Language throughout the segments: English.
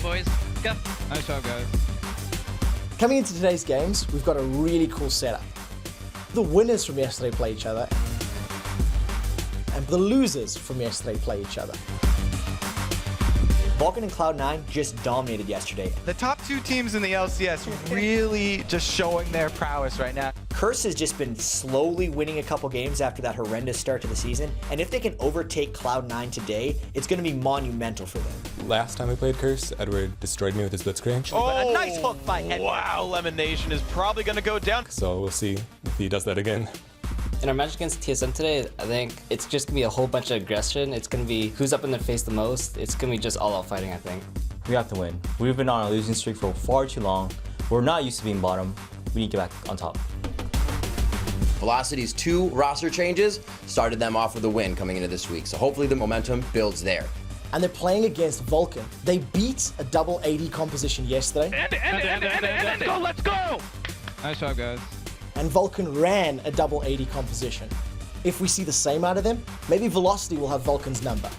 boys. Go. Nice job, guys. Coming into today's games, we've got a really cool setup. The winners from yesterday play each other, and the losers from yesterday play each other. Vulcan and Cloud9 just dominated yesterday. The top two teams in the LCS really just showing their prowess right now. Curse has just been slowly winning a couple games after that horrendous start to the season, and if they can overtake Cloud9 today, it's going to be monumental for them. Last time we played Curse, Edward destroyed me with his blitzcrank. Oh, a nice hook by Edward. Wow, Lemon Nation is probably going to go down. So we'll see if he does that again. In our match against TSM today, I think it's just going to be a whole bunch of aggression. It's going to be who's up in their face the most. It's going to be just all-out fighting, I think. We have to win. We've been on a losing streak for far too long. We're not used to being bottom. We need to get back on top. Velocity's 2 roster changes started them off with a win coming into this week, so hopefully the momentum builds there. And they're playing against Vulcan. They beat a double AD composition yesterday. Let's go, let's go! Nice job, guys. And Vulcan ran a double AD composition. If we see the same out of them, maybe Velocity will have Vulcan's number.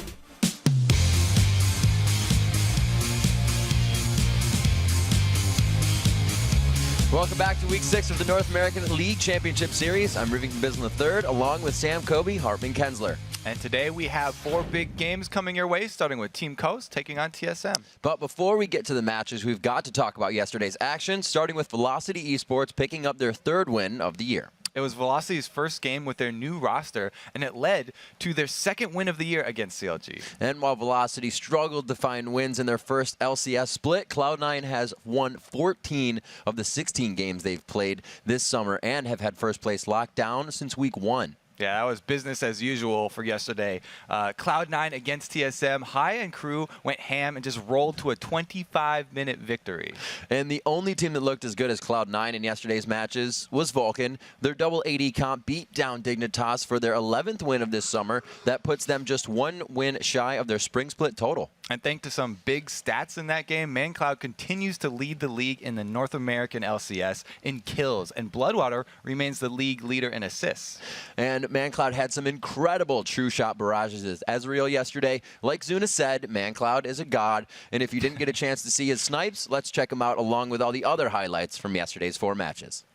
Welcome back to Week 6 of the North American League Championship Series. I'm Rivington Bislin III, along with Sam Kobe, Hartman Kensler. And today we have 4 big games coming your way, starting with Team Coast taking on TSM. But before we get to the matches, we've got to talk about yesterday's action, starting with Velocity Esports picking up their 3rd win of the year. It was Velocity's first game with their new roster, and it led to their 2nd win of the year against CLG. And while Velocity struggled to find wins in their first LCS split, Cloud9 has won 14 of the 16 games they've played this summer and have had first place locked down since week 1. Yeah, that was business as usual for yesterday. Cloud9 against TSM. Hai and crew went ham and just rolled to a 25-minute victory. And the only team that looked as good as Cloud9 in yesterday's matches was Vulcan. Their double AD comp beat down Dignitas for their 11th win of this summer. That puts them just 1 win shy of their spring split total. And thanks to some big stats in that game, ManCloud continues to lead the league in the North American LCS in kills, and Bloodwater remains the league leader in assists. And ManCloud had some incredible true shot barrages as real yesterday. Like Zuna said, ManCloud is a god, and if you didn't get a chance to see his snipes, let's check him out along with all the other highlights from yesterday's 4 matches.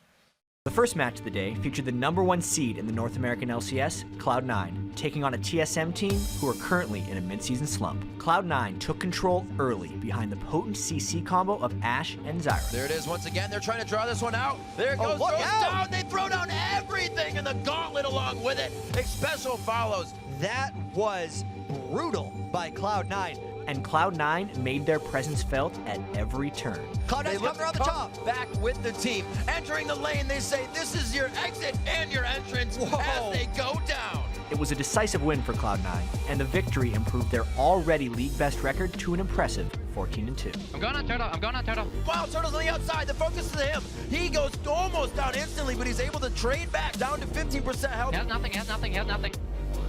The first match of the day featured the #1 seed in the North American LCS, Cloud9, taking on a TSM team who are currently in a mid-season slump. Cloud9 took control early behind the potent CC combo of Ashe and Zyra. There it is once again. They're trying to draw this one out. There it goes. Look out. Down. They throw down everything and the gauntlet along with it. Special follows. That was brutal by Cloud9. And Cloud9 made their presence felt at every turn. Cloud9's coming around the top. Back with the team. Entering the lane, they say this is your exit and your entrance as they go down. It was a decisive win for Cloud9, and the victory improved their already league best record to an impressive 14-2. I'm going on Turtle, I'm going on Turtle. Wow, Turtle's on the outside. The focus is him. He goes almost down instantly, but he's able to trade back down to 15% health. He has nothing, he has nothing, he has nothing.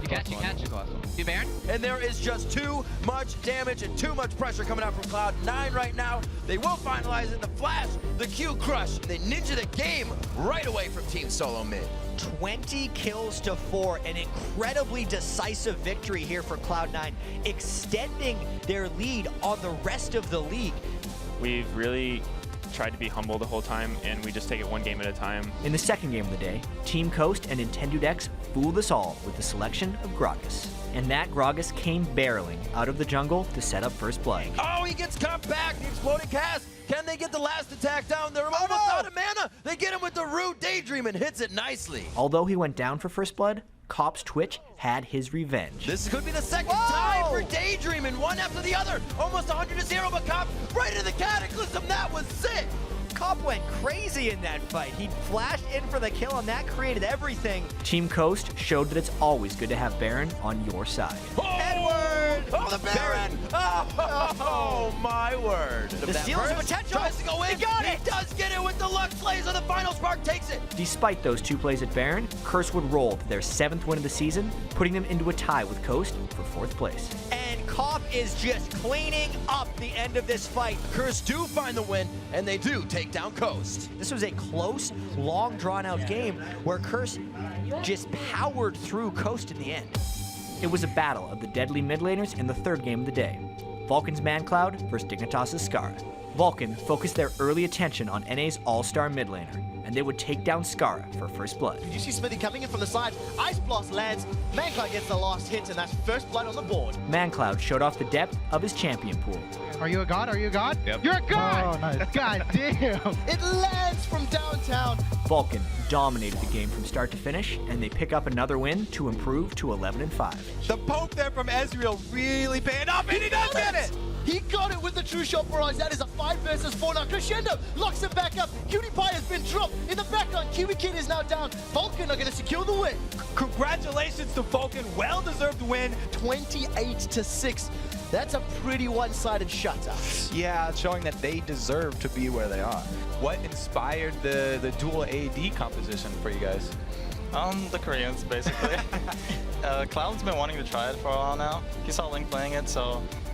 You catch. You Baron? And there is just too much damage and too much pressure coming out from Cloud9 right now. They will finalize it. The flash, the Q crush. They ninja the game right away from Team Solo Mid. 20 kills to 4, an incredibly decisive victory here for Cloud9, extending their lead on the rest of the league. We've really tried to be humble the whole time, and we just take it 1 game at a time. In the second game of the day, Team Coast and Nintendo X fooled us all with the selection of Gragas. And that Gragas came barreling out of the jungle to set up first blood. Oh, he gets cut back. The exploding cast. Can they get the last attack down? They're almost out of mana. They get him with the Rude Daydream and hits it nicely. Although he went down for first blood, Cop's Twitch had his revenge. This could be the second time for Daydream, and one after the other. Almost 100-0, but Cop right into the Cataclysm. That was sick. Cop went crazy in that fight. He flashed in for the kill, and that created everything. Team Coast showed that it's always good to have Baron on your side. Oh, Edward! Oh, the Baron! Oh, my word. The steal is a potential. Tries to go in. He got it! He does get it with the Lux Laser. The final spark takes it. Despite those 2 plays at Baron, Curse would roll to their 7th win of the season, putting them into a tie with Coast for 4th place. And Cop is just cleaning up the end of this fight. Curse do find the win, and they do take down Coast. This was a close, long, drawn-out game where Curse just powered through Coast in the end. It was a battle of the deadly mid laners in the 3rd game of the day. Vulcan's ManCloud versus Dignitas' Skara. Vulcan focused their early attention on NA's all-star mid laner, and they would take down Skara for first blood. You see Smithy coming in from the side. Ice Blast lands. ManCloud gets the last hit, and that's first blood on the board. ManCloud showed off the depth of his champion pool. Are you a god? Are you a god? Yep. You're a god! Oh, nice. God damn! It lands from downtown. Vulcan dominated the game from start to finish, and they pick up another win to improve to 11-5. The poke there from Ezreal really paying off, and he does get it! He got it with the true shot barrage. That is a 5 versus 4 now. Crescendo locks him back up. Cutie Pie has been dropped. In the background, Kiwi Kid is now down. Vulcan are going to secure the win. Congratulations to Vulcan. Well-deserved win. 28-6. That's a pretty one-sided shutout. Yeah, showing that they deserve to be where they are. What inspired the dual AD composition for you guys? The Koreans, basically. Cloud's been wanting to try it for a while now. He saw Link playing it,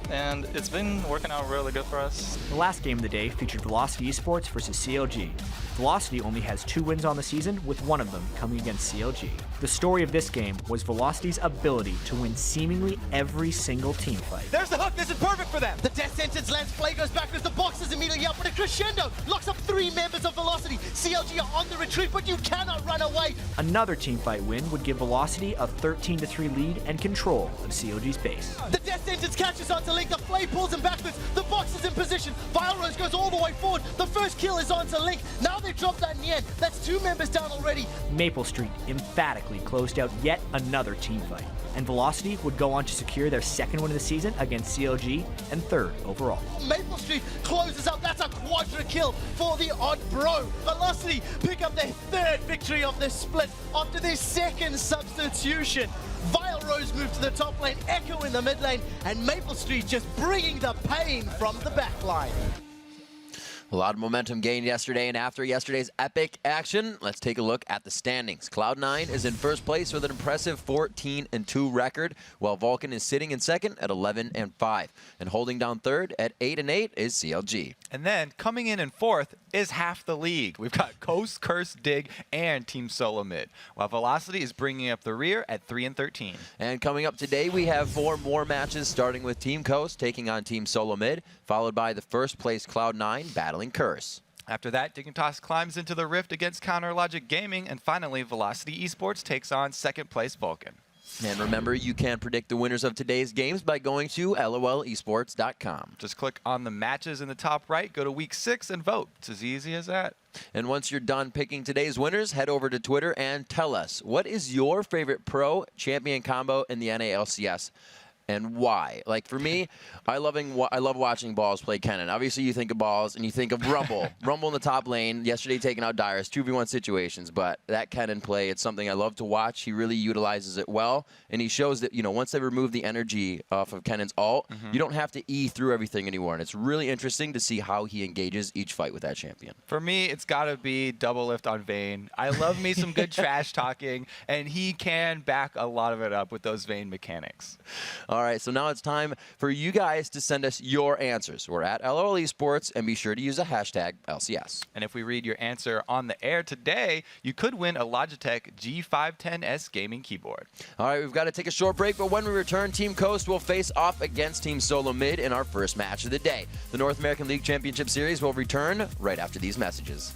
and it's been working out really good for us. The last game of the day featured Velocity Esports versus CLG. Velocity only has 2 wins on the season, with one of them coming against CLG. The story of this game was Velocity's ability to win seemingly every single team fight. There's the hook. This is perfect for them. The death sentence lands. Play goes backwards. The box is immediately up, but a Crescendo locks up 3 members of Velocity. CLG are on the retreat, but you cannot run away. Another team fight win would give Velocity a 13-3 lead and control of CLG's base. The death sentence catches onto Link. The Flay pulls him backwards. The box is in position. Vilerose goes all the way forward. The first kill is onto Link. Now they drop that in the end. That's 2 members down already. Maple Street emphatically closed out yet another team fight, and Velocity would go on to secure their 2nd win of the season against CLG and 3rd overall. Maple Street closes out. That's a quadra kill for the Odd Bro. Velocity pick up their 3rd victory of this split after their 2nd substitution. Vile Rose moved to the top lane, Echo in the mid lane, and Maple Street just bringing the pain from the back line. A lot of momentum gained yesterday, and after yesterday's epic action, let's take a look at the standings. Cloud9 is in first place with an impressive 14-2 record, while Vulcan is sitting in second at 11-5. And holding down third at 8-8 is CLG. And then coming in 4th is half the league. We've got Coast, Curse, Dig, and Team Solo Mid, while Velocity is bringing up the rear at 3-13. And coming up today, we have 4 more matches, starting with Team Coast taking on Team Solo Mid, followed by the first place Cloud9 battling Curse. After that, Dignitas climbs into the rift against Counter Logic Gaming, and finally, Velocity Esports takes on 2nd place Vulcan. And remember, you can predict the winners of today's games by going to lolesports.com. Just click on the matches in the top right, go to week 6, and vote. It's as easy as that. And once you're done picking today's winners, head over to Twitter and tell us, what is your favorite pro champion combo in the NALCS? And why? Like, for me, I love watching Balls play Kennen. Obviously, you think of Balls and you think of Rumble. Rumble in the top lane, yesterday taking out Dyrus, 2v1 situations. But that Kennen play, it's something I love to watch. He really utilizes it well. And he shows that, you know, once they remove the energy off of Kennen's ult, you don't have to E through everything anymore. And it's really interesting to see how he engages each fight with that champion. For me, it's got to be double lift on Vayne. I love me some good trash talking, and he can back a lot of it up with those Vayne mechanics. All right, so now it's time for you guys to send us your answers. We're at LOL Esports, and be sure to use a hashtag LCS. And if we read your answer on the air today, you could win a Logitech G510S gaming keyboard. All right, we've got to take a short break, but when we return, Team Coast will face off against Team Solo Mid in our first match of the day. The North American League Championship Series will return right after these messages.